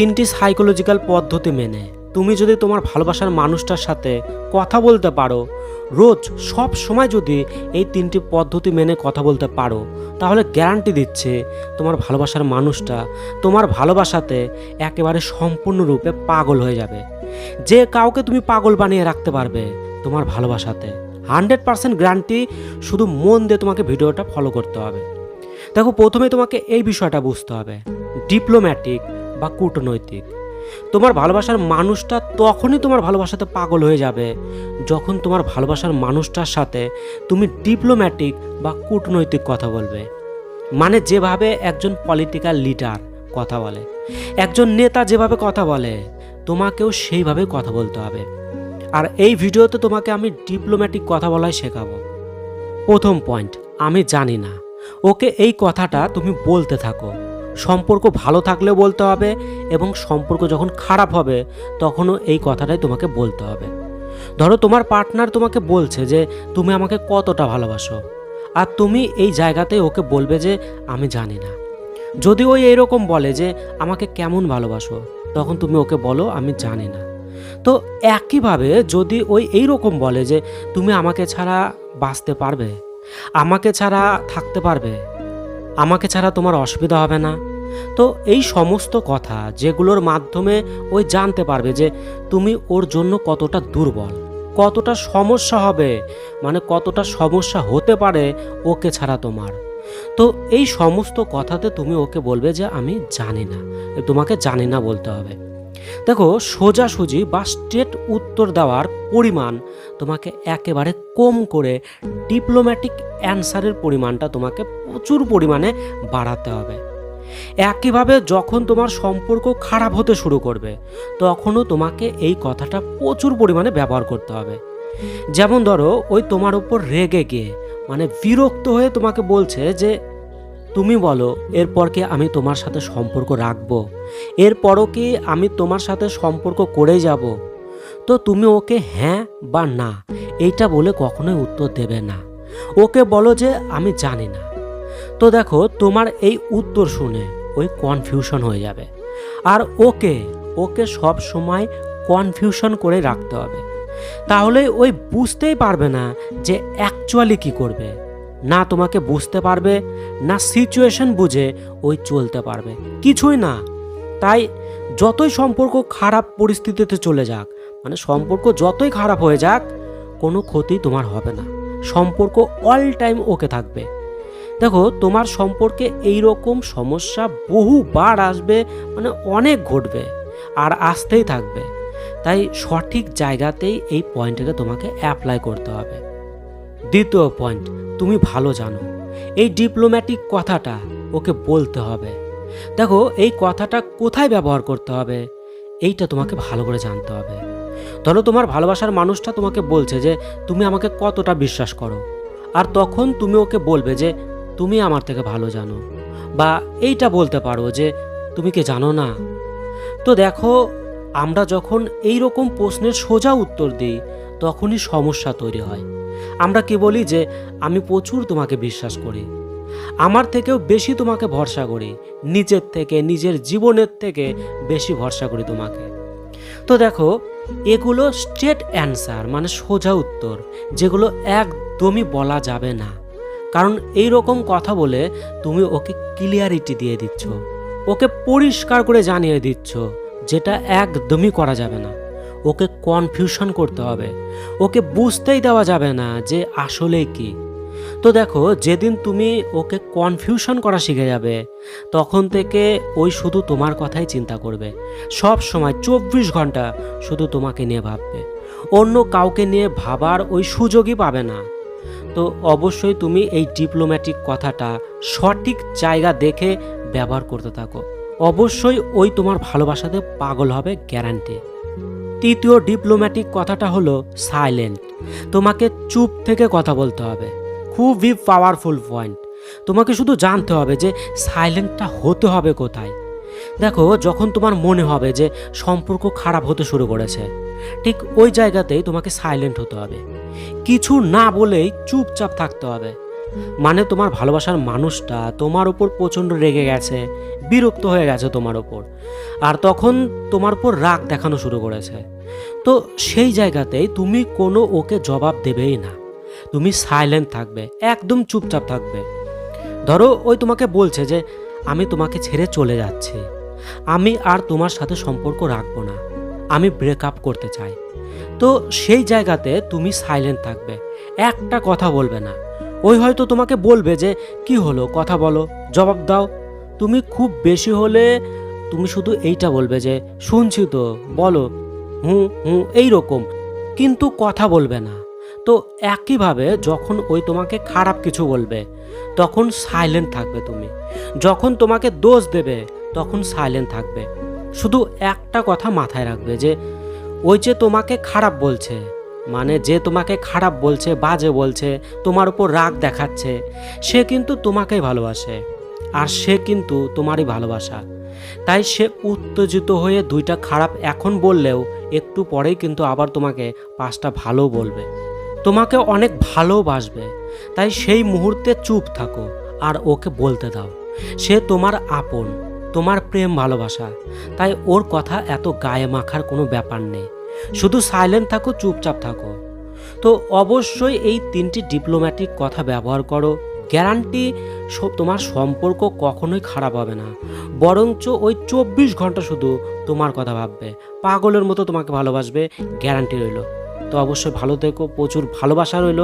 তিনটি সাইকোলজিক্যাল পদ্ধতি মেনে তুমি যদি তোমার ভালোবাসার মানুষটার সাথে কথা বলতে পারো, রোজ সব সময় যদি এই তিনটি পদ্ধতি মেনে কথা বলতে পারো, তাহলে গ্যারান্টি দিচ্ছে তোমার ভালোবাসার মানুষটা তোমার ভালোবাসাতে একেবারে সম্পূর্ণরূপে পাগল হয়ে যাবে। যে কাউকে তুমি পাগল বানিয়ে রাখতে পারবে তোমার ভালোবাসাতে, 100% গ্যারান্টি। শুধু মন দিয়ে তোমাকে ভিডিওটা ফলো করতে হবে। দেখো, প্রথমে তোমাকে এই বিষয়টা বুঝতে হবে, ডিপ্লোম্যাটিক বা কূটনৈতিক। তোমার ভালোবাসার মানুষটা তখনই তোমার ভালোবাসাতে পাগল হয়ে যাবে যখন তোমার ভালোবাসার মানুষটার সাথে তুমি ডিপ্লোম্যাটিক বা কূটনৈতিক কথা বলবে। মানে যেভাবে একজন পলিটিক্যাল লিডার কথা বলে, একজন নেতা যেভাবে কথা বলে, তোমাকেও সেইভাবে কথা বলতে হবে। আর এই ভিডিওতে তোমাকে আমি ডিপ্লোম্যাটিক কথা বলাই শেখাবো। প্রথম পয়েন্ট, আমি জানি না। ওকে এই কথাটা তুমি বলতে থাকো। সম্পর্ক ভালো থাকলেও বলতে হবে এবং সম্পর্ক যখন খারাপ হবে তখনও এই কথাটাই তোমাকে বলতে হবে। ধরো তোমার পার্টনার তোমাকে বলছে যে তুমি আমাকে কতটা ভালোবাসো, আর তুমি এই জায়গাতে ওকে বলবে যে আমি জানি না। যদি ওই এরকম বলে যে আমাকে কেমন ভালোবাসো, তখন তুমি ওকে বলো আমি জানি না। তো একইভাবে যদি ওই এইরকম বলে যে তুমি আমাকে ছাড়া বাঁচতে পারবে, আমাকে ছাড়া থাকতে পারবে, আমাকে ছাড়া তোমার অসুবিধা হবে না, তো এই সমস্ত কথা যেগুলোর মাধ্যমে ওই জানতে পারবে যে তুমি ওর জন্য কতটা দুর্বল, কতটা সমস্যা হবে, মানে কতটা সমস্যা হতে পারে ওকে ছাড়া তোমার। তো এই সমস্ত কথাতে তুমি ওকে বলবে যে আমি জানি না, তোমাকে জানি না বলতে হবে। দেখো, সোজাসুজি বা স্ট্রেট উত্তর দেওয়ার পরিমাণ তোমাকে একেবারে কম করে ডিপ্লোম্যাটিক অ্যান্সারের পরিমাণটা তোমাকে প্রচুর পরিমাণে বাড়াতে হবে। একইভাবে যখন তোমার সম্পর্ক খারাপ হতে শুরু করবে, তখনও তোমাকে এই কথাটা প্রচুর পরিমাণে ব্যবহার করতে হবে। যেমন ধরো, ওই তোমার উপর রেগে গিয়ে মানে বিরক্ত হয়ে তোমাকে বলছে যে তুমি বলো এরপর কি আমি তোমার সাথে সম্পর্ক রাখবো, এরপরও কি আমি তোমার সাথে সম্পর্ক করেই যাব। তো তুমি ওকে হ্যাঁ বা না এইটা বলে কখনোই উত্তর দেবে না। ওকে বলো যে আমি জানি না। তো দেখো, তোমার এই উত্তর শুনে ওই কনফিউশন হয়ে যাবে। আর ওকে সব সময় কনফিউশন করে রাখতে হবে। তাহলে ওই বুঝতেই পারবে না যে অ্যাকচুয়ালি কি করবে। না তোমাকে বুঝতে পারবে, না সিচুয়েশন বুঝে ওই চলতে পারবে, কিছুই না। তাই যতই সম্পর্ক খারাপ পরিস্থিতিতে চলে যাক, মানে সম্পর্ক যতই খারাপ হয়ে যাক, কোনো ক্ষতি তোমার হবে না। সম্পর্ক অল টাইম ওকে থাকবে। দেখো, তোমার সম্পর্কে এই রকম সমস্যা বহুবার আসবে, মানে অনেক ঘটবে আর আসতেই থাকবে। তাই সঠিক জায়গাতেই এই পয়েন্টটাকে তোমাকে অ্যাপ্লাই করতে হবে। দ্বিতীয় পয়েন্ট, তুমি ভালো জানো এই ডিপ্লোম্যাটিক কথাটা ওকে বলতে হবে। দেখো, এই কথাটা কোথায় ব্যবহার করতে হবে এইটা তোমাকে ভালো করে জানতে হবে। ধরো তোমার ভালোবাসার মানুষটা তোমাকে বলছে যে তুমি আমাকে কতটা বিশ্বাস করো, আর তখন তুমি ওকে বলবে যে তুমি আমার থেকে ভালো জানো, বা এইটা বলতে পারো যে তুমি কি জানো না। তো দেখো, আমরা যখন এই রকম প্রশ্নের সোজা উত্তর দিই তখনই সমস্যা তৈরি হয়। আমরা কি বলি যে আমি প্রচুর তোমাকে বিশ্বাস করি, আমার থেকেও বেশি তোমাকে ভরসা করি, নিজের থেকে, নিজের জীবনের থেকে বেশি ভরসা করি তোমাকে। তো দেখো, এগুলো স্ট্রেট অ্যান্সার, মানে সোজা উত্তর, যেগুলো একদমই বলা যাবে না। কারণ এই রকম কথা বলে তুমি ওকে ক্লিয়ারিটি দিয়ে দিচ্ছ, ওকে পরিষ্কার করে জানিয়ে দিচ্ছ, যেটা একদমই করা যাবে না। ওকে কনফিউশন করতে হবে, ওকে বুঝতেই দেওয়া যাবে না যে আসলে কি। তো দেখো, যেদিন তুমি ওকে কনফিউশন করা শিখে যাবে, তখন থেকে ওই শুধু তোমার কথাই চিন্তা করবে। সব সময় 24 ঘন্টা শুধু তোমাকে নিয়ে ভাববে, অন্য কাউকে নিয়ে ভাবার ওই সুযোগই পাবে না। তো অবশ্যই তুমি এই ডিপ্লোম্যাটিক কথাটা সঠিক জায়গা দেখে ব্যবহার করতে থাকো। অবশ্যই ওই তোমার ভালোবাসাতে পাগল হবে, গ্যারান্টি। তৃতীয় ডিপ্লোম্যাটিক কথাটা হলো সাইলেন্ট। তোমাকে চুপ থেকে কথা বলতে হবে। খুবই পাওয়ারফুল পয়েন্ট। তোমাকে শুধু জানতে হবে যে সাইলেন্টটা হতে হবে কোথায়। দেখো, যখন তোমার মনে হবে যে সম্পর্ক খারাপ হতে শুরু করেছে, ঠিক ওই জায়গাতেই তোমাকে সাইলেন্ট হতে হবে। কিছু না বলেই চুপচাপ থাকতে হবে। মানে তোমার ভালোবাসার মানুষটা তোমার উপর প্রচণ্ড রেগে গেছে, বিরক্ত হয়ে গেছে তোমার ওপর, আর তখন তোমার উপর রাগ দেখানো শুরু করেছে। তো সেই জায়গাতেই তুমি কোনো ওকে জবাব দেবেই না, তুমি সাইলেন্ট থাকবে, একদম চুপচাপ থাকবে। ধরো ওই তোমাকে বলছে যে আমি তোমাকে ছেড়ে চলে যাচ্ছি, আমি আর তোমার সাথে সম্পর্ক রাখবো না, আমি ব্রেকআপ করতে চাই। তো সেই জায়গাতে তুমি সাইলেন্ট থাকবে, একটা কথা বলবে না। ওই হয়তো তোমাকে বলবে যে কি হলো, কথা বলো, জবাব দাও। তুমি খুব বেশি হলে তুমি শুধু এইটা বলবে যে শুনছি তো, বলো, হুঁ হুঁ, এইরকম, কিন্তু কথা বলবে না। তো একইভাবে যখন ওই তোমাকে খারাপ কিছু বলবে তখন সাইলেন্ট থাকবে তুমি, যখন তোমাকে দোষ দেবে তখন সাইলেন্ট থাকবে। শুধু একটা কথা মাথায় রাখবে যে ওই যে তোমাকে খারাপ বলছে, মানে যে তোমাকে খারাপ বলছে, বাজে বলছে, তোমার উপর রাগ দেখাচ্ছে, সে কিন্তু তোমাকেই ভালোবাসে, আর সে কিন্তু তোমারই ভালোবাসা। তাই সে উত্তেজিত হয়ে দুইটা খারাপ এখন বললেও একটু পরেই কিন্তু আবার তোমাকে পাঁচটা ভালো বলবে, তোমাকে অনেক ভালোবাসবে। তাই সেই মুহূর্তে চুপ থাকো আর ওকে বলতে দাও, সে তোমার আপন, তোমার প্রেম ভালোবাসা। তাই ওর কথা এত গায়ে মাখার কোনো ব্যাপার নেই, শুধু সাইলেন্ট থাকো, চুপচাপ থাকো। তো অবশ্যই এই তিনটি ডিপ্লোম্যাটিক কথা ব্যবহার করো, গ্যারান্টি তোমার সম্পর্ক কখনোই খারাপ হবে না, বরঞ্চ ওই 24 ঘন্টা শুধু তোমার কথা ভাববে, পাগলের মতো তোমাকে ভালোবাসবে, গ্যারান্টি রইল। তো অবশ্যই ভালো থেকো, প্রচুর ভালোবাসা রইল।